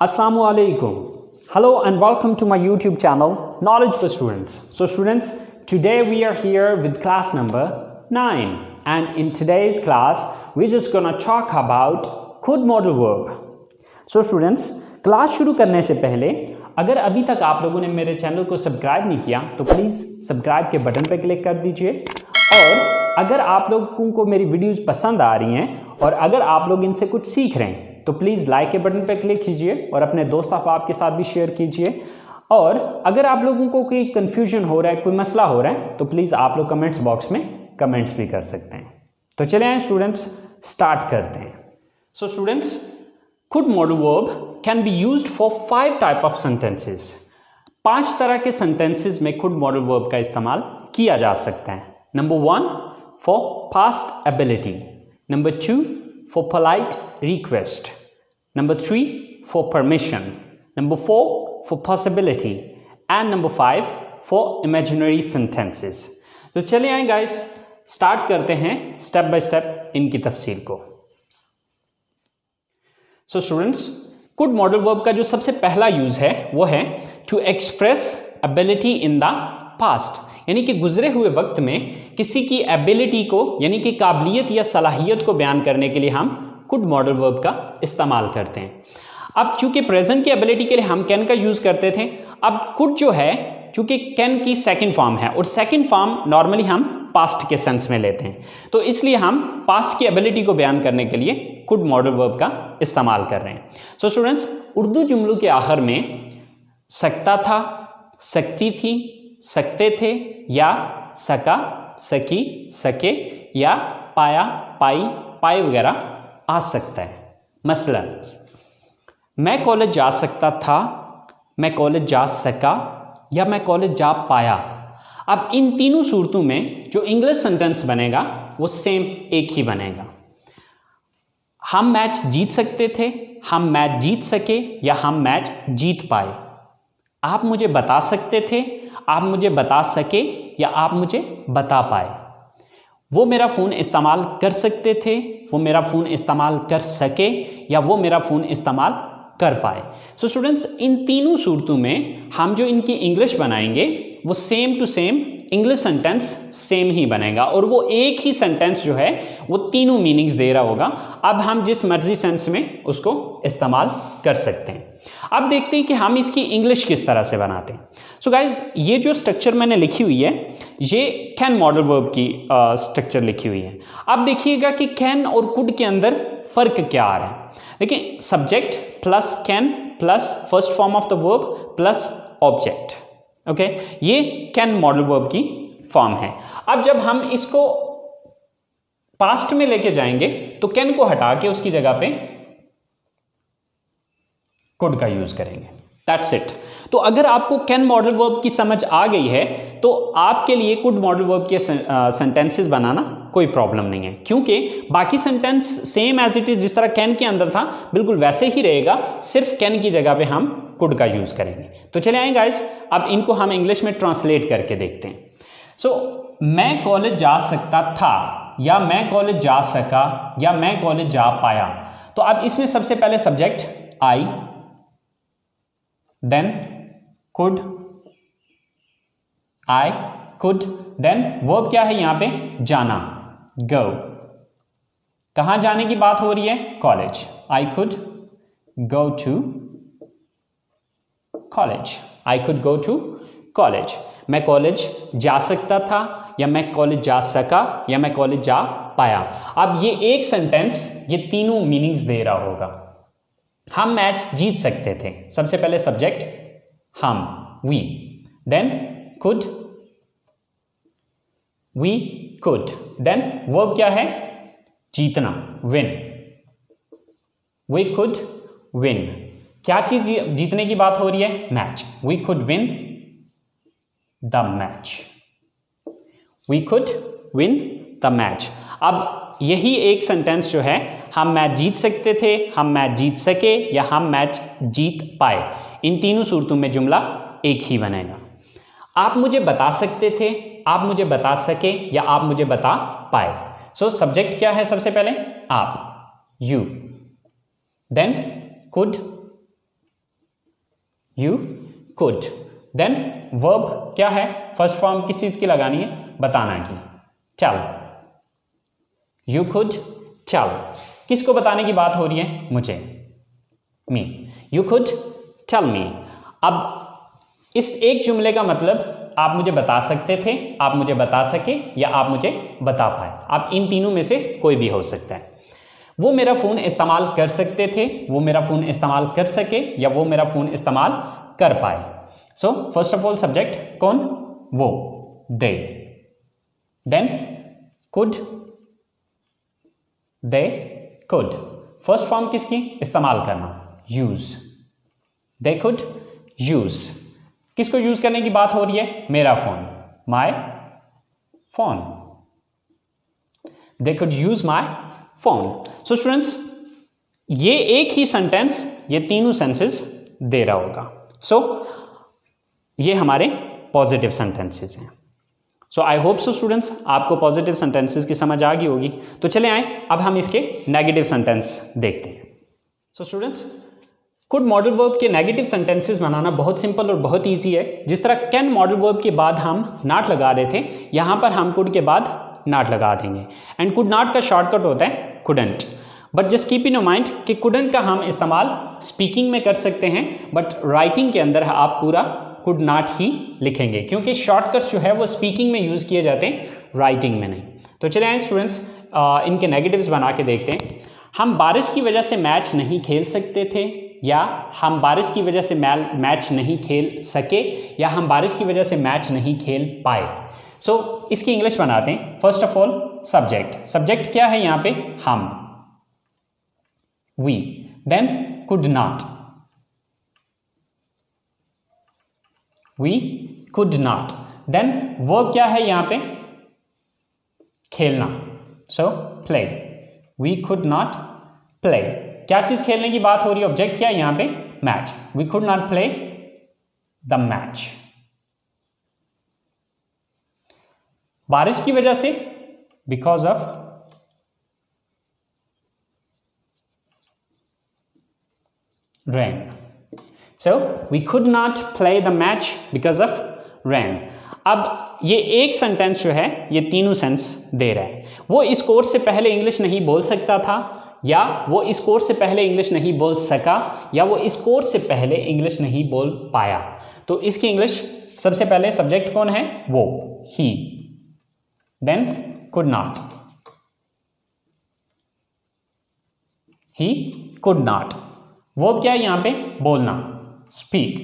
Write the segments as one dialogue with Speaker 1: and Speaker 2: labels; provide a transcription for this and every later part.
Speaker 1: Assalamualaikum. Hello and welcome to my YouTube channel Knowledge for Students. So students, today we are here with class number 9 and in today's class we're just gonna talk about could modal verb. So students, class शुरू करने से पहले अगर अभी तक आप लोगों ने मेरे चैनल को सब्सक्राइब नहीं किया तो प्लीज़ सब्सक्राइब के बटन पर क्लिक कर दीजिए। और अगर आप लोगों को मेरी वीडियोस पसंद आ रही हैं और अगर आप लोग इनसे कुछ सीख रहे हैं तो प्लीज़ लाइक के बटन पर क्लिक कीजिए और अपने दोस्त अहबाब के साथ भी शेयर कीजिए। और अगर आप लोगों को कोई कन्फ्यूजन हो रहा है, कोई मसला हो रहा है तो प्लीज़ आप लोग कमेंट्स बॉक्स में कमेंट्स भी कर सकते हैं। तो चले आए स्टूडेंट्स, स्टार्ट करते हैं। So students, could modal verb can be used for 5 type of sentences. 5 तरह के sentences में could modal verb का इस्तेमाल किया जा सकता है। Number 1 for past ability, Number 2 for polite request, Number 3 for permission, Number 4 for possibility and Number 5 for imaginary sentences. तो चलिए आए गाइस, स्टार्ट करते हैं स्टेप बाय स्टेप इनकी तफसील को। So students, could modal verb का जो सबसे पहला यूज है वो है to express ability in the past, यानी कि गुजरे हुए वक्त में किसी की एबिलिटी को यानी कि काबिलियत या सलाहियत को बयान करने के लिए हम कुड मॉडल वर्ब का इस्तेमाल करते हैं। अब चूंकि प्रेजेंट की एबिलिटी के लिए हम कैन का यूज करते थे, अब कुड जो है चूंकि कैन की सेकंड फॉर्म है और सेकंड फॉर्म नॉर्मली हम पास्ट के सेंस में लेते हैं, तो इसलिए हम पास्ट की एबिलिटी को बयान करने के लिए कुड मॉडल वर्ब का इस्तेमाल कर रहे हैं। सो स्टूडेंट्स, उर्दू जुमलों के आखिर में सकता था, सकती थी, सकते थे या सका, सकी, सके या पाया, पाई, पाए वगैरह आ सकता है। मसलन मैं कॉलेज जा सकता था, मैं कॉलेज जा सका या मैं कॉलेज जा पाया। अब इन तीनों सूरतों में जो इंग्लिश सेंटेंस बनेगा वो सेम एक ही बनेगा। हम मैच जीत सकते थे, हम मैच जीत सके या हम मैच जीत पाए। आप मुझे बता सकते थे, आप मुझे बता सके या आप मुझे बता पाए। वो मेरा फ़ोन इस्तेमाल कर सकते थे, वो मेरा फ़ोन इस्तेमाल कर सके या वो मेरा फ़ोन इस्तेमाल कर पाए। सो स्टूडेंट्स, इन तीनों सूरतों में हम जो इनकी इंग्लिश बनाएंगे वो same to same English sentence same ही बनेगा और वो एक ही सेंटेंस जो है वो तीनों मीनिंग्स दे रहा होगा। अब हम जिस मर्जी सेंस में उसको इस्तेमाल कर सकते हैं। अब देखते हैं कि हम इसकी इंग्लिश किस तरह से बनाते हैं। सो गाइज, ये जो स्ट्रक्चर मैंने लिखी हुई है ये कैन मॉडल वर्ब की स्ट्रक्चर लिखी हुई है। अब देखिएगा कि कैन और कुड के अंदर फ़र्क क्या आ रहा है। देखिए, subject plus can plus first form of the verb plus object. Okay, ये कैन मॉडल वर्ब की फॉर्म है। अब जब हम इसको पास्ट में लेके जाएंगे तो कैन को हटा के उसकी जगह पे कुड का यूज करेंगे। That's it. तो अगर आपको कैन मॉडल वर्ब की समझ आ गई है तो आपके लिए कुड मॉडल वर्ब के सेंटेंसेस बनाना कोई प्रॉब्लम नहीं है, क्योंकि बाकी sentence same as it is जिस तरह कैन के अंदर था बिल्कुल वैसे ही रहेगा, सिर्फ कैन की जगह पे हम कुड का यूज करेंगे। तो चले आए गाइस, अब इनको हम इंग्लिश में ट्रांसलेट करके देखते हैं। सो मैं कॉलेज जा सकता था या मैं कॉलेज जा सका या मैं कॉलेज जा पाया। तो अब इसमें सबसे पहले subject I, then could, I could, then verb क्या है यहां पे, जाना, गो। कहां जाने की बात हो रही है, college. I could go to college, I could go to college. मैं कॉलेज जा सकता था या मैं कॉलेज जा सका या मैं कॉलेज जा पाया। अब ये एक सेंटेंस ये तीनों मीनिंग्स दे रहा होगा। हम मैच जीत सकते थे, सबसे पहले सब्जेक्ट हम, we, then could, we could, then verb क्या है, जीतना, विन, वी कुड विन। क्या चीज जीतने की बात हो रही है, match. We could win the match, we could win the match. अब यही एक सेंटेंस जो है, हम मैच जीत सकते थे, हम मैच जीत सके या हम मैच जीत पाए, इन तीनों सूरतों में जुमला एक ही बनेगा। आप मुझे बता सकते थे, आप मुझे बता सके या आप मुझे बता पाए। सो सब्जेक्ट क्या है, सबसे पहले आप, you, then could, you could. Then verb क्या है, फर्स्ट फॉर्म किस चीज की लगानी है, बताना की, टेल। यू कुड टेल, किसको बताने की बात हो रही है, मुझे, me. You could tell me. अब इस एक जुमले का मतलब आप मुझे बता सकते थे, आप मुझे बता सके, या आप मुझे बता पाए। आप इन तीनों में से कोई भी हो सकता है। वो मेरा फ़ोन इस्तेमाल कर सकते थे, वो मेरा फ़ोन इस्तेमाल कर सके, या वो मेरा फ़ोन इस्तेमाल कर पाए। So first of all subject कौन, वो, they. Then could, they could. First form किसकी, इस्तेमाल करना, यूज। दे कुड यूज, किसको यूज करने की बात हो रही है, मेरा phone, my phone. They could use my phone. So students, ये एक ही सेंटेंस ये तीनों सेंसेस दे रहा होगा। सो ये हमारे पॉजिटिव सेंटेंसेस हैं। So I hope so students, आपको पॉजिटिव सेंटेंसेस की समझ आ गई होगी। तो चले आए अब हम इसके नेगेटिव सेंटेंस देखते हैं। सो स्टूडेंट्स, कुड मॉडल वर्ब के नेगेटिव सेंटेंसेस बनाना बहुत सिंपल और बहुत इजी है। जिस तरह कैन मॉडल वर्ब के बाद हम नॉट लगा रहे थे, यहाँ पर हम कुड के बाद नॉट लगा देंगे। एंड कुड नॉट का शॉर्टकट होता है couldn't. But just keep in mind कि कुडंट का हम इस्तेमाल स्पीकिंग में कर सकते हैं, बट राइटिंग के अंदर आप पूरा कुड नॉट ही लिखेंगे, क्योंकि शॉर्टकट्स जो है वो स्पीकिंग में यूज़ किए जाते हैं, राइटिंग में नहीं। तो चले आए स्टूडेंट्स, इनके नेगेटिव्स बना के देखते हैं। हम बारिश की वजह से मैच नहीं खेल सकते थे, या हम बारिश की वजह से मैच नहीं खेल सके, या हम बारिश की वजह से मैच नहीं खेल पाए। सो इसकी इंग्लिश बनाते हैं। First of all subject, subject क्या है यहाँ पे, हम, we. Then could not, we could not. Then verb क्या है यहाँ पे, खेलना, so play. We could not play, क्या चीज खेलने की बात हो रही है, ऑब्जेक्ट क्या है यहाँ पे, match. We could not play the match. बारिश की वजह से, because of rain. So we could not play the match because of rain. अब ये एक सेंटेंस जो है ये तीनों सेंस दे रहा है। वो इस कोर्स से पहले इंग्लिश नहीं बोल सकता था, या वो इस कोर्स से पहले इंग्लिश नहीं बोल सका, या वो इस कोर्स से पहले इंग्लिश नहीं बोल पाया। तो इसकी इंग्लिश सबसे पहले सब्जेक्ट कौन है, वो, he. Then could not, he could not. वो क्या है यहाँ पे, बोलना, speak.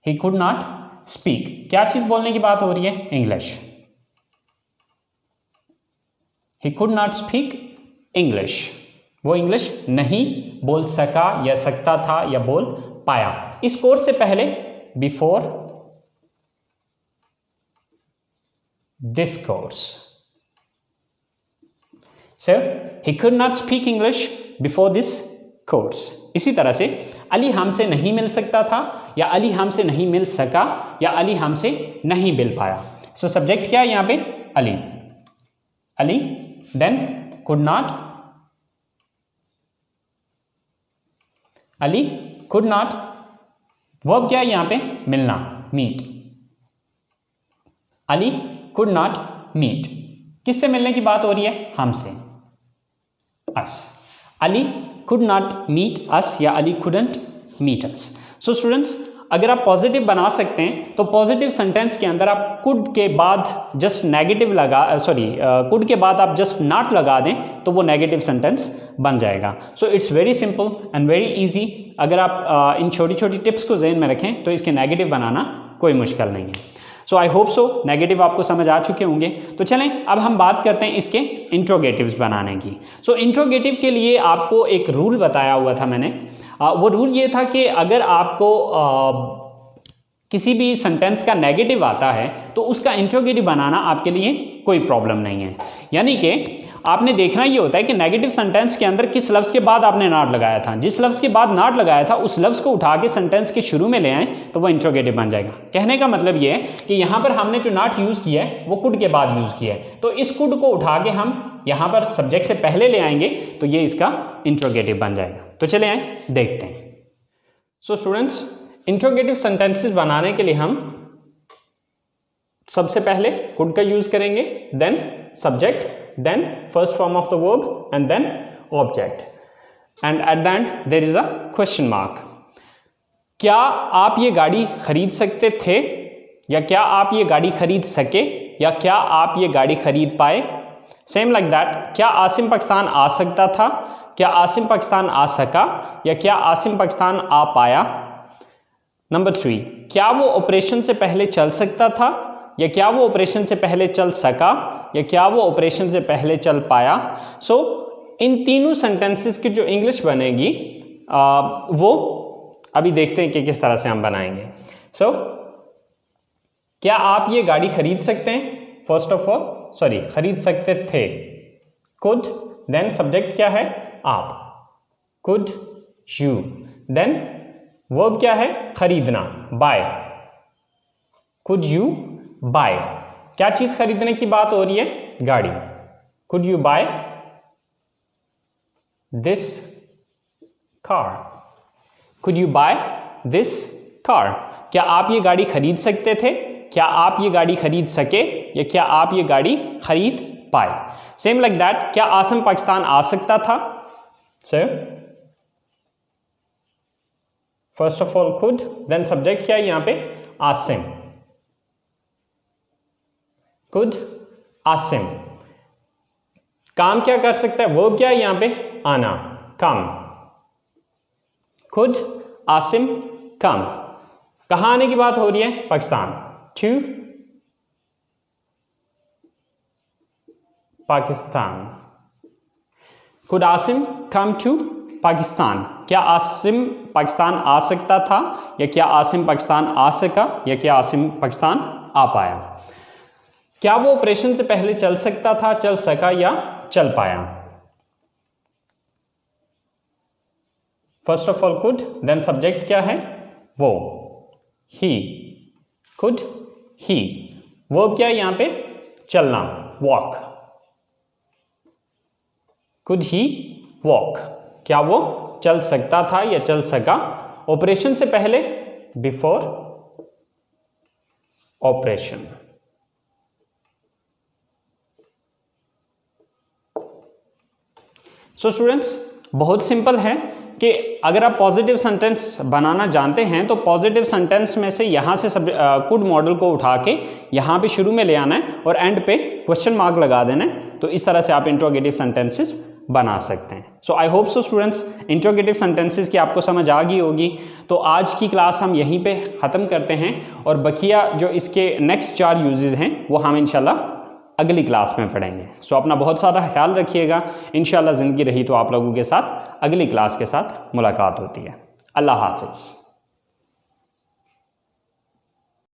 Speaker 1: He could not speak, क्या चीज बोलने की बात हो रही है, English. He could not speak English, वो इंग्लिश नहीं बोल सका, या सकता था, या बोल पाया। इस कोर्स से पहले, before this course. So he could not speak English before this course. इसी तरह से अली हमसे नहीं मिल सकता था, या अली हमसे नहीं मिल सका, या अली हमसे नहीं मिल पाया। सो सब्जेक्ट क्या है यहाँ पे, Ali, Ali. Then could not, Ali could not. Verb क्या है यहाँ पे, मिलना, meet. Ali could not meet, किससे मिलने की बात हो रही है, हमसे, us. Ali could not meet us, या Ali couldn't meet us. So students, अगर आप पॉजिटिव बना सकते हैं तो पॉजिटिव सेंटेंस के अंदर आप कुड के बाद जस्ट नेगेटिव कुड के बाद आप जस्ट नॉट लगा दें तो वो नेगेटिव सेंटेंस बन जाएगा। So it's very simple and very easy. अगर आप इन छोटी छोटी टिप्स को ज़हन में रखें तो इसके नेगेटिव बनाना कोई मुश्किल नहीं है। सो आई होप सो नेगेटिव आपको समझ आ चुके होंगे। तो चलें अब हम बात करते हैं इसके इंट्रोगेटिव्स बनाने की। सो इंट्रोगेटिव के लिए आपको एक रूल बताया हुआ था मैंने। वो रूल ये था कि अगर आपको किसी भी सेंटेंस का नेगेटिव आता है तो उसका इंट्रोगेटिव बनाना आपके लिए कोई प्रॉब्लम नहीं है। यानी कि आपने देखना ये होता है कि नेगेटिव सेंटेंस के अंदर किस लफ्ज़ के बाद आपने नॉट लगाया था। जिस लफ्ज़ के बाद नॉट लगाया था उस लफ्ज़ को उठा के सेंटेंस के शुरू में ले आएँ तो वो इंट्रोगेटिव बन जाएगा। कहने का मतलब ये है कि यहाँ पर हमने जो नॉट यूज़ किया है वो कुड के बाद यूज़ किया है, तो इस कुड को उठा के हम यहाँ पर सब्जेक्ट से पहले ले आएंगे तो ये इसका इंट्रोगेटिव बन जाएगा। तो चले आए देखते हैं। सो स्टूडेंट्स, इंट्रोगेटिव सेंटेंसेस बनाने के लिए हम सबसे पहले कुड का यूज करेंगे, then subject, then first form of the verb and then object, and at the end there is a question mark. क्या आप ये गाड़ी खरीद सकते थे, या क्या आप ये गाड़ी खरीद सके, या क्या आप ये गाड़ी खरीद पाए। सेम लाइक दैट, क्या आसिम पाकिस्तान आ सकता था, क्या आसिम पाकिस्तान आ सका, या क्या आसिम पाकिस्तान आ पाया। नंबर 3, क्या वो ऑपरेशन से पहले चल सकता था, या क्या वो ऑपरेशन से पहले चल सका, या क्या वो ऑपरेशन से पहले चल पाया। सो इन तीनों सेंटेंसेस की जो इंग्लिश बनेगी वो अभी देखते हैं कि किस तरह से हम बनाएंगे। सो क्या आप ये गाड़ी खरीद सकते हैं, फर्स्ट ऑफ ऑल, सॉरी खरीद सकते थे, कुड, देन सब्जेक्ट क्या है, आप, कुड यू, देन वर्ब क्या है, खरीदना, बाय, कुड यू बाय। क्या चीज खरीदने की बात हो रही है, गाड़ी, could you buy this car, could you buy this car. क्या आप ये गाड़ी खरीद सकते थे, क्या आप ये गाड़ी खरीद सके, या क्या आप ये गाड़ी खरीद पाए। सेम लाइक दैट, क्या आसिम पाकिस्तान आ सकता था, so first of all could, then subject क्या है यहां पे, आसिम, कुड आसिम। काम क्या कर सकता है, वर्ब क्या है यहां पे, आना, कम, कुड आसिम कम। कहां आने की बात हो रही है, Pakistan, to Pakistan, could Asim come to Pakistan. क्या आसिम पाकिस्तान आ सकता था, या क्या आसिम पाकिस्तान आ सका, या क्या आसिम पाकिस्तान आ पाया। क्या वो ऑपरेशन से पहले चल सकता था, चल सका, या चल पाया। First of all could, then subject क्या है, वो, ही, कुड ही। वर्ब क्या है यहां पे, चलना, वॉक, कुड ही वॉक। क्या वो चल सकता था या चल सका ऑपरेशन से पहले, बिफोर ऑपरेशन। सो स्टूडेंट्स, बहुत सिंपल है कि अगर आप पॉजिटिव सेंटेंस बनाना जानते हैं तो पॉजिटिव सेंटेंस में से यहाँ से कुड मॉडल को उठा के यहाँ पे शुरू में ले आना है और एंड पे क्वेश्चन मार्क लगा देना है। तो इस तरह से आप इंट्रोगेटिव सेंटेंसेस बना सकते हैं। So I hope so students, interrogative sentences की आपको समझ आ गई होगी। तो आज की क्लास हम यहीं पे ख़त्म करते हैं और बकिया जो इसके नेक्स्ट 4 यूजेस हैं वो हम इंशाल्लाह अगली क्लास में पढ़ेंगे। सो अपना बहुत सारा ख्याल रखिएगा। इंशाल्लाह ज़िंदगी रही तो आप लोगों के साथ अगली क्लास के साथ मुलाकात होती है। अल्लाह हाफिज़।